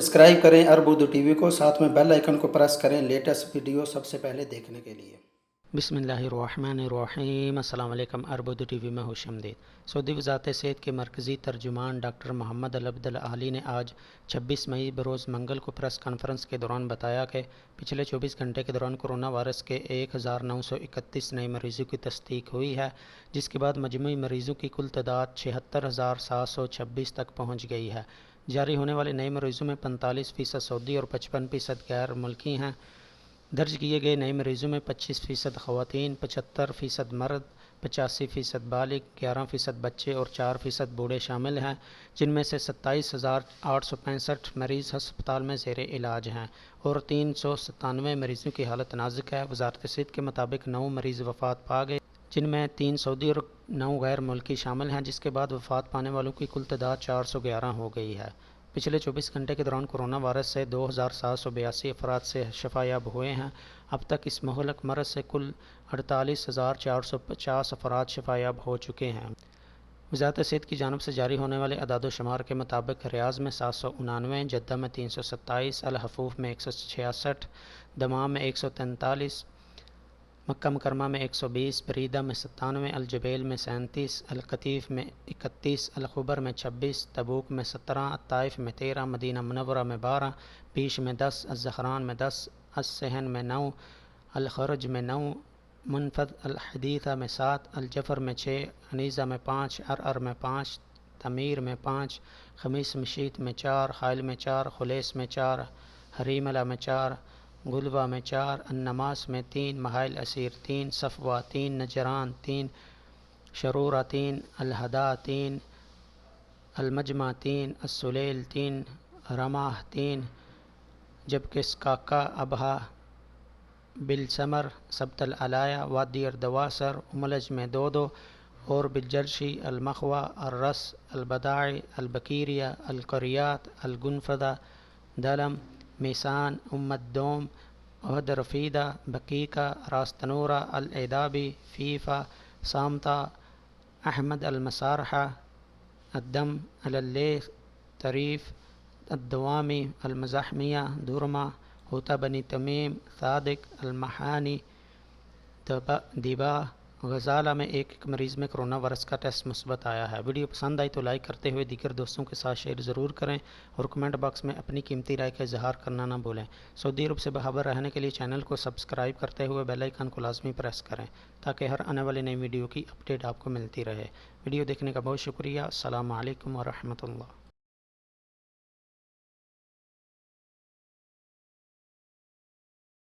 Subscribe करें अरब Urdu TV को, साथ में बेल आइकन को प्रेस करें लेटेस्ट वीडियो सबसे पहले देखने के लिए। बिस्मिल्लाहिर्रहमानिर्रहीम। अस्सलाम वालेकुम। अरब उर्दू टीवी में खुशामदीद। सऊदी वज़ारत सेहत के मरकज़ी तर्जुमान डॉक्टर मोहम्मद अल अब्द अल आली ने आज 26 मई बरोज़ मंगल को प्रेस कॉन्फ्रेंस के दौरान बताया कि पिछले 24 घंटे के दौरान कोरोना वायरस के 1931 नए मरीज़ों की तस्दीक हुई है, जिसके बाद मजमूई मरीज़ों की कुल तादाद 76,726 तक पहुँच गई है। जारी होने वाले नए मरीज़ों में 45% सऊदी और 55% गैर मुल्की हैं। दर्ज किए गए नए मरीज़ों में 25% ख़वातीन, 75% मर्द, 85% बालिग, 11% बच्चे और 4% बूढ़े शामिल हैं, जिनमें से 27,865 मरीज़ हस्पताल में ज़ेर इलाज हैं और 397 मरीज़ों की हालत नाजुक है। वज़ारत सेहत के मुताबिक 9 मरीज़ वफ़ात पा गए, जिनमें 3 सऊदी और 9 गैर मुल्की शामिल हैं, जिसके बाद वफ़ात पाने वालों की कुल तादाद 411 हो गई है। पिछले 24 घंटे के दौरान कोरोना वायरस से 2,782 अफराद से शफायाब हुए हैं। अब तक इस महलक मरज़ से कुल 48,450 अफराद शफायाब हो चुके हैं। वज़ारत सेहत की जानिब से जारी होने वाले अदाद शुमार के मुताबिक रियाज़ में 799, जद्दा में 327, अल हफूफ में 166, दमाम में 143, मक्का मुकरमा में 120, बरीदा में 97, अल जबेल में 37, अल कतीफ़ में 31, अल खुबर में 26, तबूक में 17, ताइफ में 13, मदीना मुनव्वरा में 12, बीश में 10, अल ज़हरान में 10, अल सहन में 9, अल खरज में 9, मुनफद अल हदीथा में 7, अल जफ़र में 6, अनीज़ा में 5, अर में 5, तमीर में 5, खमीस मशीत में 4, खाइल में 4, खुलेस में 4, हरीमला में 4, गुलवा में 4, अन्नमास में 3, महाइल असीर 3, सफ़वा 3, नजरान 3, शरूरा 3, अलहदा 3, अलमजमा 3, असुलेल 3, रमाह 3, जबकि स्काका, अबहा, बिलसमर, सबतल अलाया, वादी अर्दवासर, उमलज में 2-2 और बिलजर्शी, अलमखवा, अर्रस, अलबदाई, अलबकीरिया, अलकरियात, अलगुनफदा, दलम, मीसान, उम्मद्दोम, अहद रफ़ीदा, बकीका, रास्तनूरा, अल-एदाबी, फ़ीफ़ा, सामता, अहमद अल-मसारहा, अद्दम, अल-लेख, तरीफ़, अद्दवामी, अल-मज़ाहमिया, दुरमा, होता बनी तमीम, सादिक, अल-महानी, दिबा, गज़ाला में एक मरीज़ में कोरोना वायरस का टेस्ट मुस्बत आया है। वीडियो पसंद आई तो लाइक करते हुए दीगर दोस्तों के साथ शेयर ज़रूर करें और कमेंट बॉक्स में अपनी कीमती राय का इजहार करना ना भूलें। सऊदी अरब से बाखबर रहने के लिए चैनल को सब्सक्राइब करते हुए बेल आइकन को लाजमी प्रेस करें ताकि हर आने वाली नई वीडियो की अपडेट आपको मिलती रहे। वीडियो देखने का बहुत शुक्रिया। अस्सलामु अलैकुम व रहमतुल्लाह।